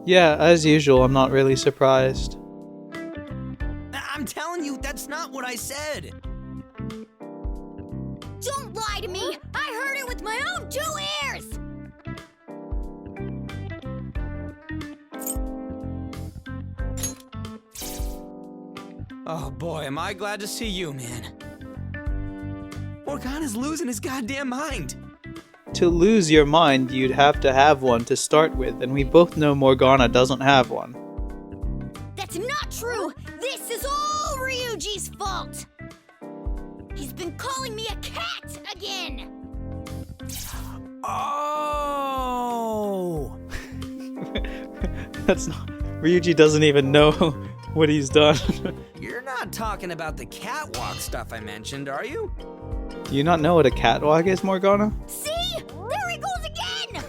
Yeah, as usual, I'm not really surprised. I'm telling you, that's not what I said. Don't lie to me! I heard it with my own 2 ears! Oh boy, am I glad to see you, man. Morgana's losing his goddamn mind. To lose your mind, you'd have to have one to start with, and we both know Morgana doesn't have one. That's not true! This is all Ryuji's fault! He's been calling me a cat again! Oh! That's not... Ryuji doesn't even know what he's done. You're not talking about the catwalk stuff I mentioned, are you? Do you not know what a catwalk is, Morgana? See? There he goes again!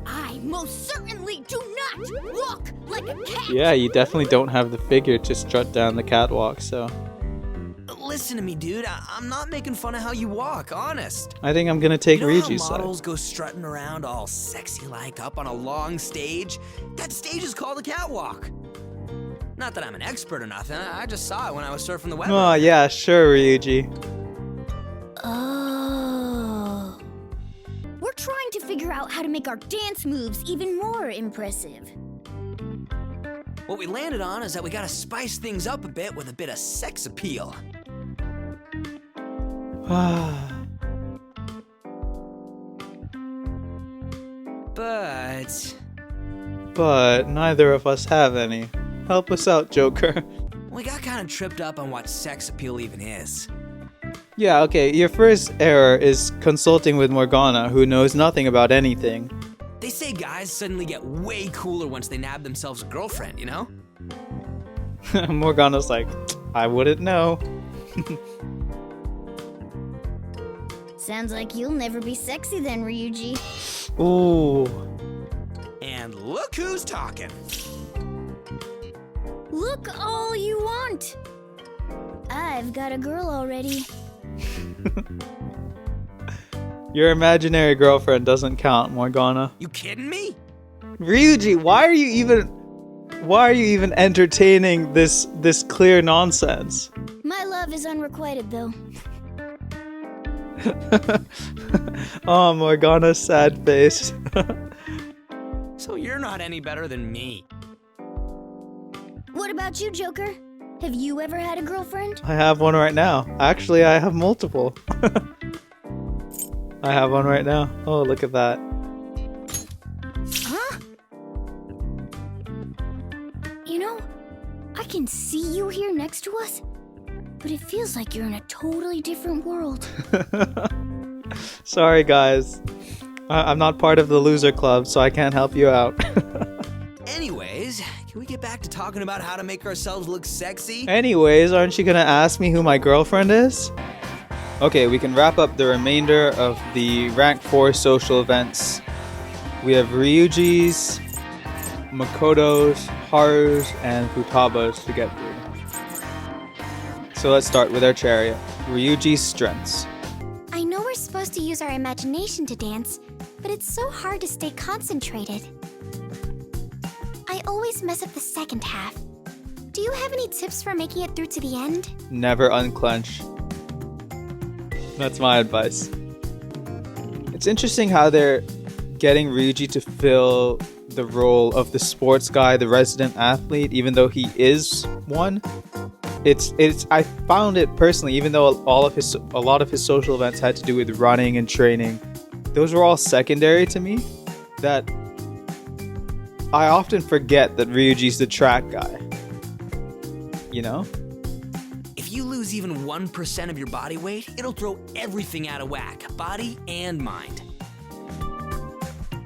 I most certainly do not walk like a cat! Yeah, you definitely don't have the figure to strut down the catwalk, so... Listen to me, dude. I'm not making fun of how you walk, honest. I think I'm gonna take Ryuji's how side. models go strutting around all sexy-like up on a long stage? That stage is called a catwalk. Not that I'm an expert or nothing. I just saw it when I was surfing the web. Oh, yeah, sure, Ryuji. Oh. We're trying to figure out how to make our dance moves even more impressive. What we landed on is that we gotta spice things up a bit with a bit of sex appeal. But neither of us have any. Help us out, Joker. We got kind of tripped up on what sex appeal even is. Yeah, okay, your first error is consulting with Morgana, who knows nothing about anything. They say guys suddenly get way cooler once they nab themselves a girlfriend, you know? Morgana's like, I wouldn't know. Sounds like you'll never be sexy then, Ryuji. Ooh. And look who's talking. Look all you want. I've got a girl already. Your imaginary girlfriend doesn't count, Morgana. You kidding me? Ryuji, why are you even entertaining this clear nonsense? My love is unrequited, though. Oh, Morgana's sad face. So you're not any better than me. What about you, Joker? Have you ever had a girlfriend? I have one right now. Actually, I have multiple. I have one right now. Oh, look at that. Huh? You know, I can see you here next to us, but it feels like you're in a totally different world. Sorry, guys. I'm not part of the loser club, so I can't help you out. Anyways, can we get back to talking about how to make ourselves look sexy? Anyways, aren't you gonna ask me who my girlfriend is? Okay, we can wrap up the remainder of the rank 4 social events. We have Ryuji's, Makoto's, Haru's, and Futaba's to get through. So let's start with our chariot. Ryuji's strengths. I know we're supposed to use our imagination to dance, but it's so hard to stay concentrated. I always mess up the second half. Do you have any tips for making it through to the end? Never unclench. That's my advice. It's interesting how they're getting Ryuji to fill the role of the sports guy, the resident athlete, even though he is one. I found it personally, even though a lot of his social events had to do with running and training, those were all secondary to me, that I often forget that Ryuji's the track guy. You know? If you lose even 1% of your body weight, it'll throw everything out of whack, body and mind.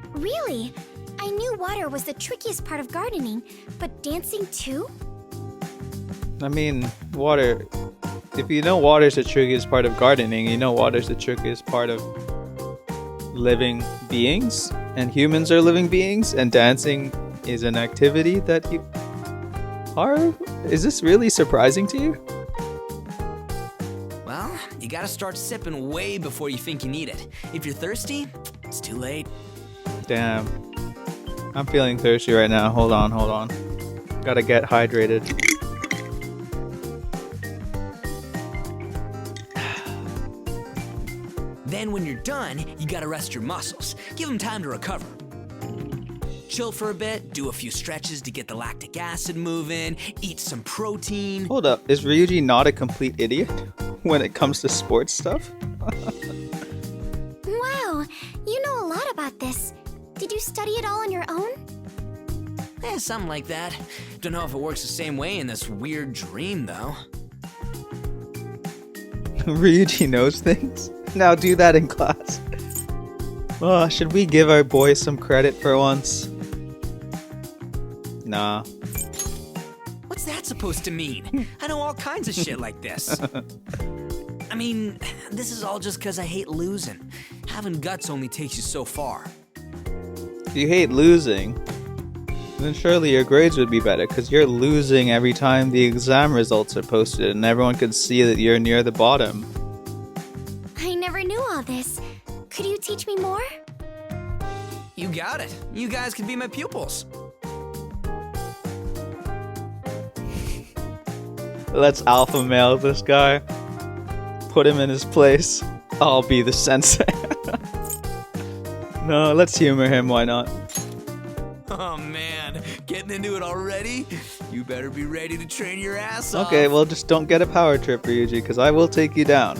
Really? I knew water was the trickiest part of gardening, but dancing too? I mean, water. If you know water's the trickiest part of gardening, you know water's the trickiest part of living beings. And humans are living beings, and dancing is an activity that you... Haru, is this really surprising to you? Well, you gotta start sipping way before you think you need it. If you're thirsty, it's too late. Damn. I'm feeling thirsty right now. Hold on, hold on. Gotta get hydrated. Then when you're done, you gotta rest your muscles. Give them time to recover. Chill for a bit, do a few stretches to get the lactic acid moving, eat some protein. Hold up, is Ryuji not a complete idiot when it comes to sports stuff? Wow, you know a lot about this. Did you study it all on your own? Something like that. Don't know if it works the same way in this weird dream, though. Ryuji knows things? Now do that in class. Oh, should we give our boy some credit for once? Nah. What's that supposed to mean? I know all kinds of shit like this. I mean, this is all just because I hate losing. Having guts only takes you so far. If you hate losing, then surely your grades would be better, because you're losing every time the exam results are posted and everyone can see that you're near the bottom. I never knew all this. Could you teach me more? You got it. You guys can be my pupils. Let's alpha male this guy. Put him in his place. I'll be the sensei. No, let's humor him, why not? Oh man, getting into it already? You better be ready to train your ass off. Okay, well just don't get a power trip, Ryuji, because I will take you down.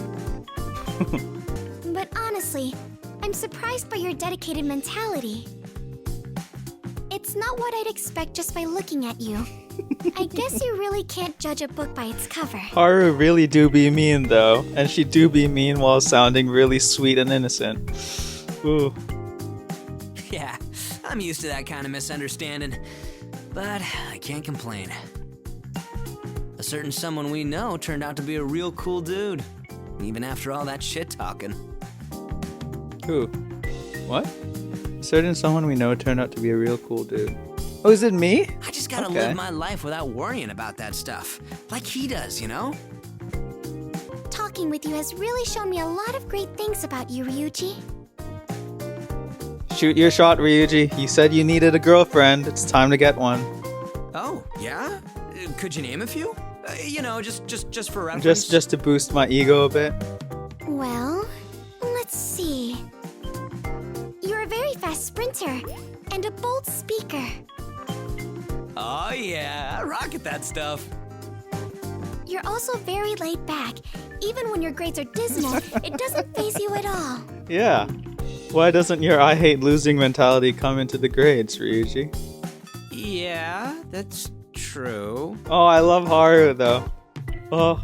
But honestly, I'm surprised by your dedicated mentality. It's not what I'd expect just by looking at you. I guess you really can't judge a book by its cover. Haru really do be mean though, and she do be mean while sounding really sweet and innocent. Ooh. Yeah, I'm used to that kind of misunderstanding, but I can't complain. A certain someone we know turned out to be a real cool dude, even after all that shit talking. Who? What? Certain someone we know turned out to be a real cool dude. Oh, is it me? I just gotta live my life without worrying about that stuff, like he does, you know? Talking with you has really shown me a lot of great things about you, Ryuji. Shoot your shot, Ryuji. You said you needed a girlfriend. It's time to get one. Oh, yeah? Could you name a few? You know, just for reference. Just to boost my ego a bit. Well, let's see. You're a very fast sprinter and a bold speaker. Oh yeah, I rock at that stuff. You're also very laid back. Even when your grades are dismal, it doesn't faze you at all. Yeah. Why doesn't your I hate losing mentality come into the grades, Ryuji? Yeah, that's true. Oh, I love Haru though. Oh.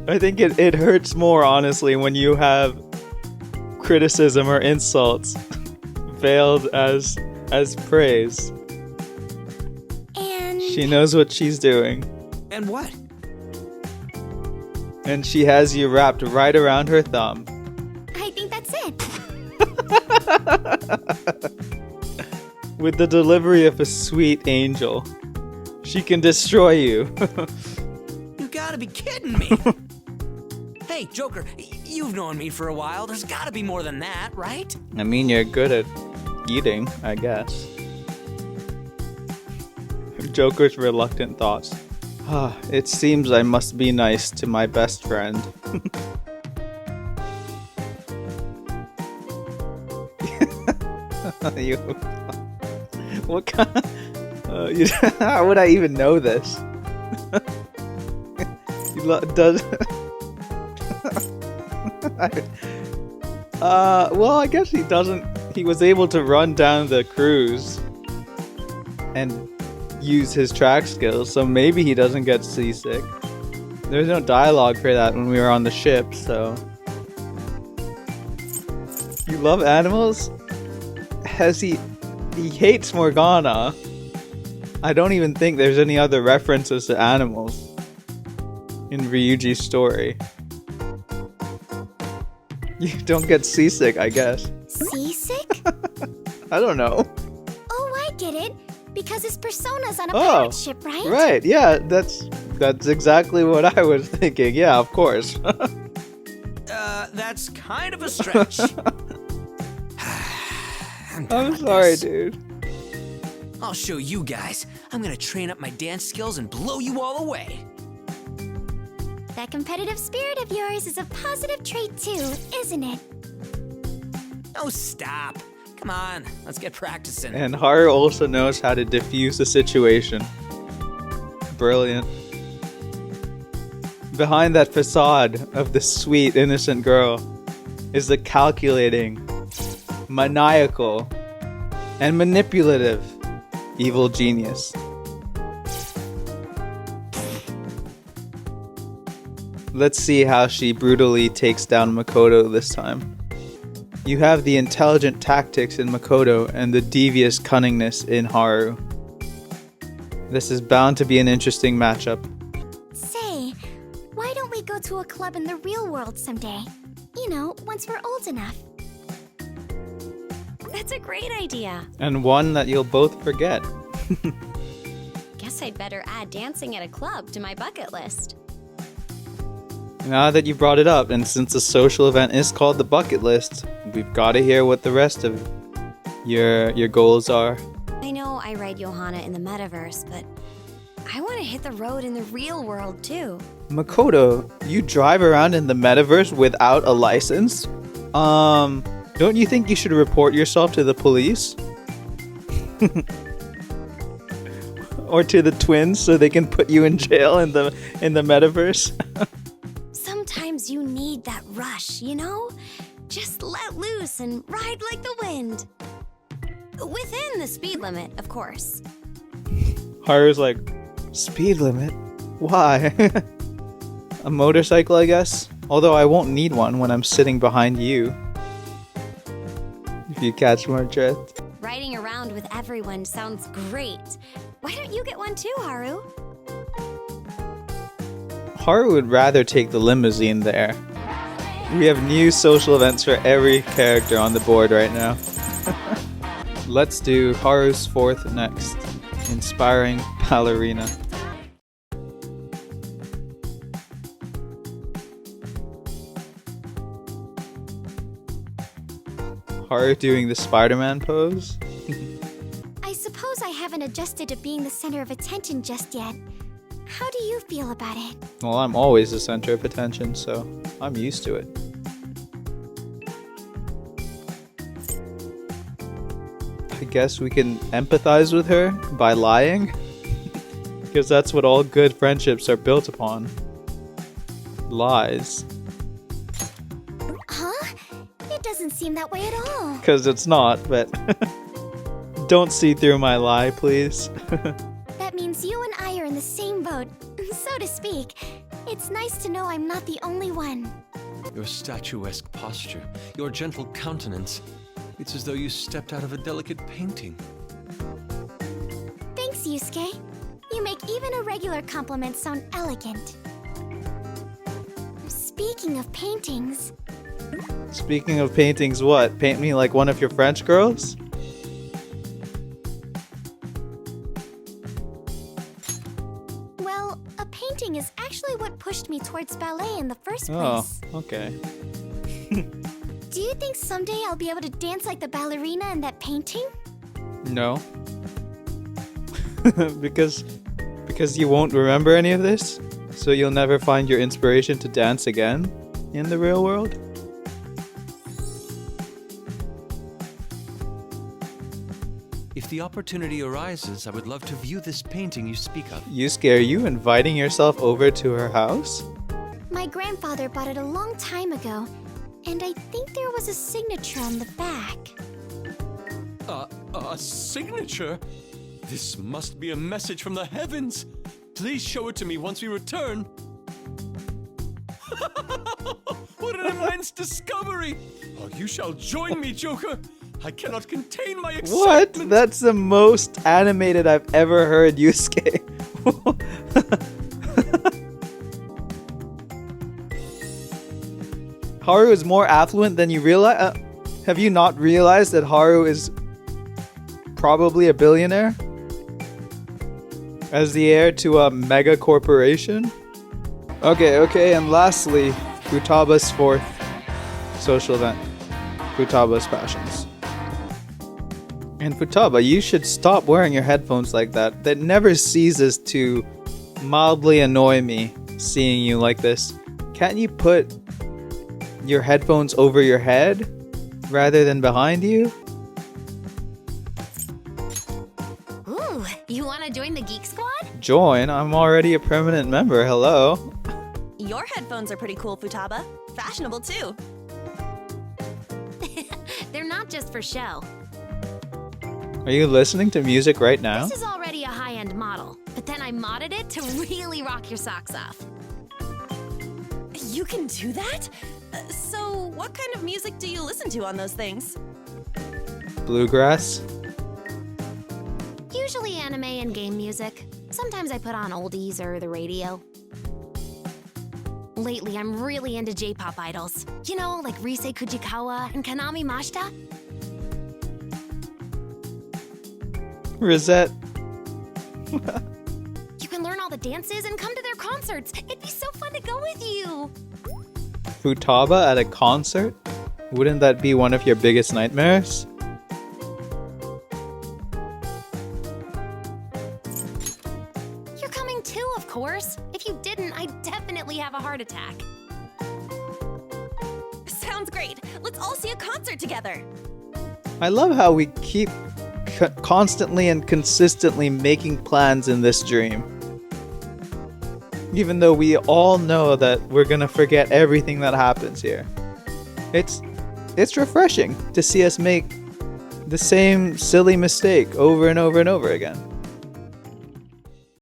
I think it hurts more, honestly, when you have criticism or insults veiled as praise. And She knows what she's doing. And what? And she has you wrapped right around her thumb. I think that's it. With the delivery of a sweet angel. She can destroy you. You gotta be kidding me. Hey, Joker, you've known me for a while. There's gotta be more than that, right? I mean, you're good at eating, I guess. Joker's reluctant thoughts. It seems I must be nice to my best friend. You, what kind? How would I even know this? Does? Well, I guess he doesn't. He was able to run down the cruise and use his track skills, so maybe he doesn't get seasick. There's no dialogue for that when we were on the ship, so. You love animals? He hates Morgana. I don't even think there's any other references to animals in Ryuji's story. You don't get seasick, I guess. Seasick? I don't know. Oh, I get it. Because his persona's on a pirate ship, right? Right, yeah, that's exactly what I was thinking. Yeah, of course. That's kind of a stretch. I'm sorry, dude. I'll show you guys. I'm gonna train up my dance skills and blow you all away. That competitive spirit of yours is a positive trait too, isn't it? Oh, stop. Come on, let's get practicing. And Haru also knows how to diffuse the situation. Brilliant. Behind that facade of the sweet, innocent girl is the calculating, maniacal, and manipulative evil genius. Let's see how she brutally takes down Makoto this time. You have the intelligent tactics in Makoto and the devious cunningness in Haru. This is bound to be an interesting matchup. Say, why don't we go to a club in the real world someday? You know, once we're old enough. That's a great idea. And one that you'll both forget. Guess I'd better add dancing at a club to my bucket list. Now that you brought it up, and since the social event is called the bucket list, we've got to hear what the rest of your goals are. I know I ride Johanna in the metaverse, but I want to hit the road in the real world too. Makoto, you drive around in the metaverse without a license? Don't you think you should report yourself to the police? Or to the twins so they can put you in jail in the metaverse? Sometimes you need that rush, you know? Just let loose and ride like the wind. Within the speed limit, of course. Haru's like, speed limit? Why? A motorcycle, I guess? Although I won't need one when I'm sitting behind you. If you catch my drift. Riding around with everyone sounds great. Why don't you get one too, Haru? Haru would rather take the limousine there. We have new social events for every character on the board right now. Let's do Haru's fourth next. Inspiring Ballerina. Haru doing the Spider-Man pose. I suppose I haven't adjusted to being the center of attention just yet. How do you feel about it? Well, I'm always the center of attention, so I'm used to it. I guess we can empathize with her by lying. Because that's what all good friendships are built upon. Lies. Huh? It doesn't seem that way at all. Because it's not, but... Don't see through my lie, please. That means you and I are in the same boat, so to speak. It's nice to know I'm not the only one. Your statuesque posture, your gentle countenance. It's as though you stepped out of a delicate painting. Thanks, Yusuke. You make even irregular compliments sound elegant. Speaking of paintings... Speaking of paintings, what? Paint me like one of your French girls? Well, a painting is actually what pushed me towards ballet in the first Oh, place. okay. Do you think someday I'll be able to dance like the ballerina in that painting? No. because you won't remember any of this? So you'll never find your inspiration to dance again in the real world? If the opportunity arises, I would love to view this painting you speak of. Yusuke, are you inviting yourself over to her house? My grandfather bought it a long time ago, and I think there was a signature on the back. A signature? This must be a message from the heavens. Please show it to me once we return. What an immense discovery! Oh, you shall join me, Joker. I cannot contain my excitement. What? That's the most animated I've ever heard Yusuke. Haru is more affluent than you realize. Have you not realized that Haru is probably a billionaire? As the heir to a mega corporation? Okay, and lastly, Futaba's fourth social event. Futaba's passions. And Futaba, you should stop wearing your headphones like that. That never ceases to mildly annoy me seeing you like this. Can't you put your headphones over your head rather than behind you? Ooh, you want to join the Geek Squad? Join? I'm already a permanent member. Hello. Your headphones are pretty cool, Futaba. Fashionable, too. They're not just for show. Are you listening to music right now? This is already a high-end model, but then I modded it to really rock your socks off. You can do that? So, what kind of music do you listen to on those things? Bluegrass? Usually anime and game music. Sometimes I put on oldies or the radio. Lately, I'm really into J-pop idols. You know, like Rise Kujikawa and Kanami Mashita. Rosette? You can learn all the dances and come to their concerts. It'd be so fun to go with you. Futaba at a concert? Wouldn't that be one of your biggest nightmares? You're coming too, of course. If you didn't, I'd definitely have a heart attack. Sounds great. Let's all see a concert together. I love how we keep constantly and consistently making plans in this dream. Even though we all know that we're gonna forget everything that happens here. It's refreshing to see us make the same silly mistake over and over and over again.